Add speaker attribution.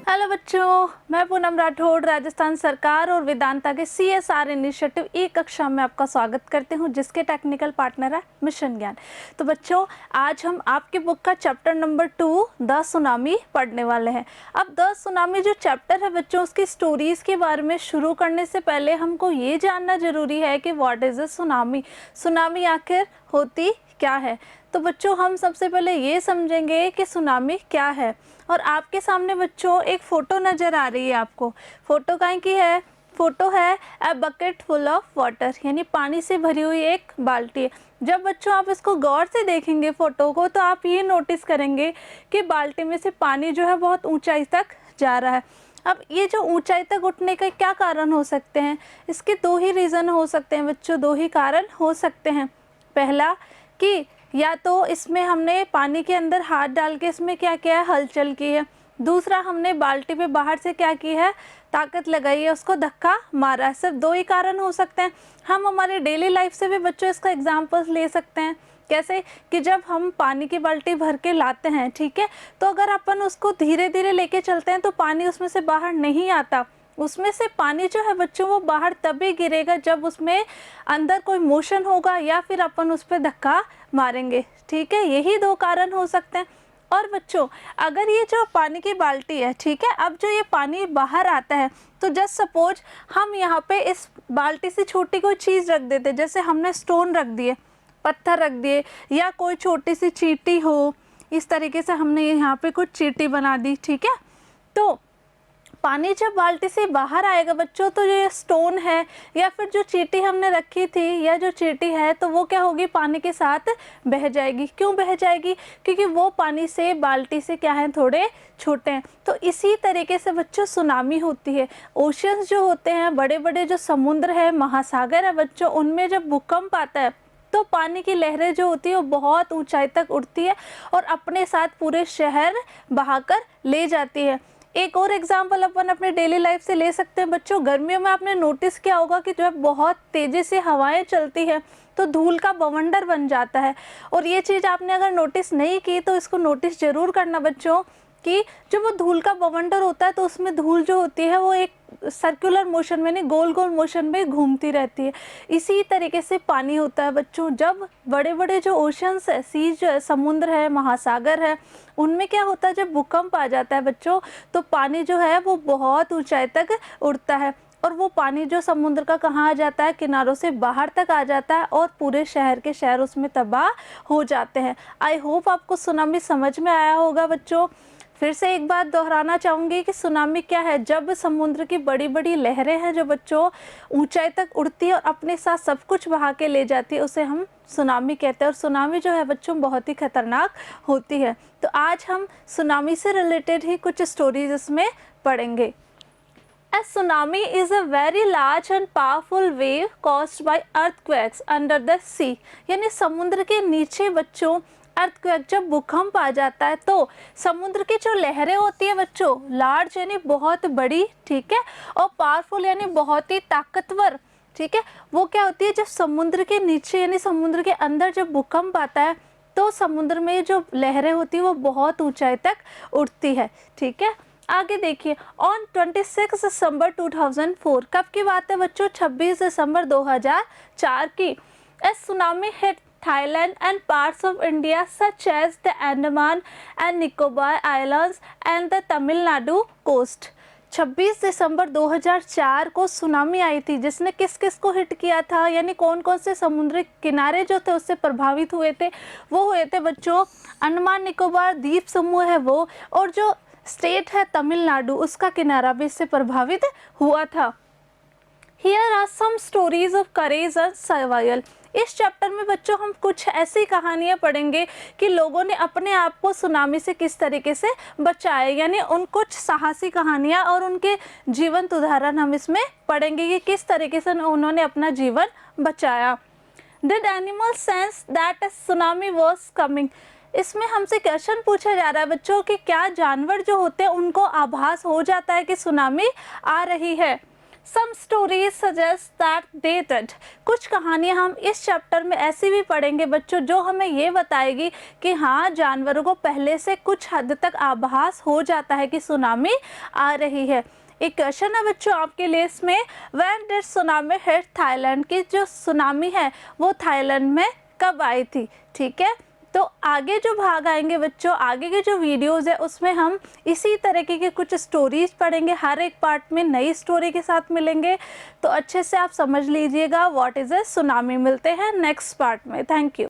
Speaker 1: Hello बच्चों, मैं पूनम राठौड़ राजस्थान सरकार और वेदांता के CSR इनिशिएटिव ई कक्षा में आपका स्वागत करते हूं, जिसके टेक्निकल पार्टनर है मिशन ज्ञान। तो बच्चों, आज हम आपकी बुक का चैप्टर नंबर 2 द सुनामी पढ़ने वाले हैं। अब द सुनामी जो चैप्टर है बच्चों, उसकी स्टोरीज के बारे में शुरू करने से पहले हमको ये जानना जरूरी है कि what is a tsunami. Tsunami आखिर होती क्या है। तो बच्चों, हम सबसे पहले ये समझेंगे कि सुनामी क्या है। और आपके सामने बच्चों एक फ़ोटो नज़र आ रही है आपको। फ़ोटो कहाँ की है? फ़ोटो है a bucket full of water, यानी पानी से भरी हुई एक बाल्टी है। जब बच्चों आप इसको गौर से देखेंगे फ़ोटो को, तो आप ये नोटिस करेंगे कि बाल्टी में से पानी जो है बहुत ऊंचाई तक जा रहा है। अब ये जो ऊंचाई तक उठने का क्या कारण हो सकते हैं? इसके दो ही रीज़न हो सकते हैं बच्चों, दो ही कारण हो सकते हैं। पहला कि या तो इसमें हमने पानी के अंदर हाथ डाल के इसमें क्या किया है, हलचल की है। दूसरा, हमने बाल्टी पे बाहर से क्या की है, ताकत लगाई है, उसको धक्का मारा है। सिर्फ दो ही कारण हो सकते हैं। हम हमारे डेली लाइफ से भी बच्चों इसका एग्जांपल्स ले सकते हैं। कैसे कि जब हम पानी की बाल्टी भर के लाते हैं, ठीक है, तो अगर अपन उसको धीरे धीरे लेके चलते हैं तो पानी उसमें से बाहर नहीं आता। उसमें से पानी जो है बच्चों वो बाहर तभी गिरेगा जब उसमें अंदर कोई मोशन होगा या फिर अपन उस पर धक्का मारेंगे। ठीक है, यही दो कारण हो सकते हैं। और बच्चों, अगर ये जो पानी की बाल्टी है, ठीक है, अब जो ये पानी बाहर आता है, तो जस्ट सपोज हम यहाँ पे इस बाल्टी से छोटी कोई चीज़ रख देते, जैसे हमने स्टोन रख दिए, पत्थर रख दिए, या कोई छोटी सी चींटी हो, इस तरीके से हमने यहाँ पे कुछ चींटी बना दी, ठीक है। तो पानी जब बाल्टी से बाहर आएगा बच्चों, तो ये स्टोन है या फिर जो चींटी हमने रखी थी या जो चींटी है, तो वो क्या होगी, पानी के साथ बह जाएगी। क्यों बह जाएगी? क्योंकि वो पानी से बाल्टी से क्या है, थोड़े छोटे हैं। तो इसी तरीके से बच्चों सुनामी होती है। ओशियंस जो होते हैं, बड़े बड़े जो समुद्र है, महासागर है बच्चों, उनमें जब भूकंप आता है तो पानी की लहरें जो होती है वो बहुत ऊंचाई तक उठती है और अपने साथ पूरे शहर बहाकर ले जाती है। एक और एग्जाम्पल अपन अपने डेली लाइफ से ले सकते हैं बच्चों। गर्मियों में आपने नोटिस किया होगा कि जब बहुत तेज़ी से हवाएं चलती है तो धूल का बवंडर बन जाता है। और ये चीज़ आपने अगर नोटिस नहीं की तो इसको नोटिस ज़रूर करना बच्चों, कि जब वो धूल का बवंडर होता है तो उसमें धूल जो होती है वो एक सर्कुलर मोशन में, नहीं गोल गोल मोशन में घूमती रहती है। इसी तरीके से पानी होता है बच्चों। जब बड़े बड़े जो ओशंस है, सीज जो है, समुद्र है, महासागर है, उनमें क्या होता है, जब भूकंप आ जाता है बच्चों, तो पानी जो है वो बहुत ऊंचाई तक उड़ता है और वो पानी जो समुद्र का कहाँ आ जाता है, किनारों से बाहर तक आ जाता है और पूरे शहर के शहर उसमें तबाह हो जाते हैं। आई होप आपको सुनामी समझ में आया होगा बच्चों। फिर से एक बात दोहराना चाहूँगी कि सुनामी क्या है। जब समुद्र की बड़ी बड़ी लहरें हैं जो बच्चों ऊंचाई तक उड़ती है और अपने साथ सब कुछ बहा के ले जाती है, उसे हम सुनामी कहते हैं। और सुनामी जो है बच्चों बहुत ही खतरनाक होती है। तो आज हम सुनामी से रिलेटेड ही कुछ स्टोरीज इसमें पढ़ेंगे। A tsunami is a very large and powerful wave caused by earthquakes under the sea। यानी समुद्र के नीचे बच्चों अर्थक्वेक, जब भूकंप आ जाता है तो समुद्र की जो लहरें होती है बच्चों, लार्ज यानी बहुत बड़ी, ठीक है, और पावरफुल यानी बहुत ही ताकतवर, ठीक है, वो क्या होती है, जब समुद्र के नीचे यानी समुद्र के अंदर जब भूकंप आता है तो समुद्र में जो लहरें होती है वो बहुत ऊंचाई तक उठती है, ठीक है। आगे देखिए, ऑन 26 दिसंबर 2004, कब की बात है बच्चों, 26 दिसंबर 2004 की। A tsunami hit Thailand and parts of India such as the Andaman and Nicobar Islands and the Tamil Nadu coast। 26 दिसंबर 2004 को सुनामी आई थी, जिसने किस किस को हिट किया था, यानी कौन कौन से समुद्री किनारे जो थे उससे प्रभावित हुए थे। वो हुए थे बच्चों अंडमान निकोबार द्वीप समूह है वो, और जो स्टेट है तमिलनाडु, उसका किनारा भी इससे प्रभावित हुआ था। Here are some stories of courage and survival। इस चैप्टर में बच्चों हम कुछ ऐसी कहानियाँ पढ़ेंगे कि लोगों ने अपने आप को सुनामी से किस तरीके से बचाए, यानी उन कुछ साहसी कहानियाँ और उनके जीवंत उदाहरण हम इसमें पढ़ेंगे कि किस तरीके से उन्होंने अपना जीवन बचाया। Did animals sense that a tsunami was coming? इसमें हमसे क्वेश्चन पूछा जा रहा है बच्चों कि क्या जानवर जो होते हैं उनको आभास हो जाता है कि सुनामी आ रही है। Some stories suggest that they did. कुछ कहानियाँ हम इस चैप्टर में ऐसी भी पढ़ेंगे बच्चों जो हमें ये बताएगी कि हाँ, जानवरों को पहले से कुछ हद तक आभास हो जाता है कि सुनामी आ रही है। एक क्वेश्चन है बच्चों आपके लिए इसमें, When did tsunami hit Thailand? की जो सुनामी है वो थाईलैंड में कब आई थी? ठीक है, तो आगे जो भाग आएंगे बच्चों, आगे के जो वीडियोज़ है उसमें हम इसी तरीके के कुछ स्टोरीज पढ़ेंगे, हर एक पार्ट में नई स्टोरी के साथ मिलेंगे। तो अच्छे से आप समझ लीजिएगा व्हाट इज़ ए सुनामी। मिलते हैं नेक्स्ट पार्ट में। Thank you.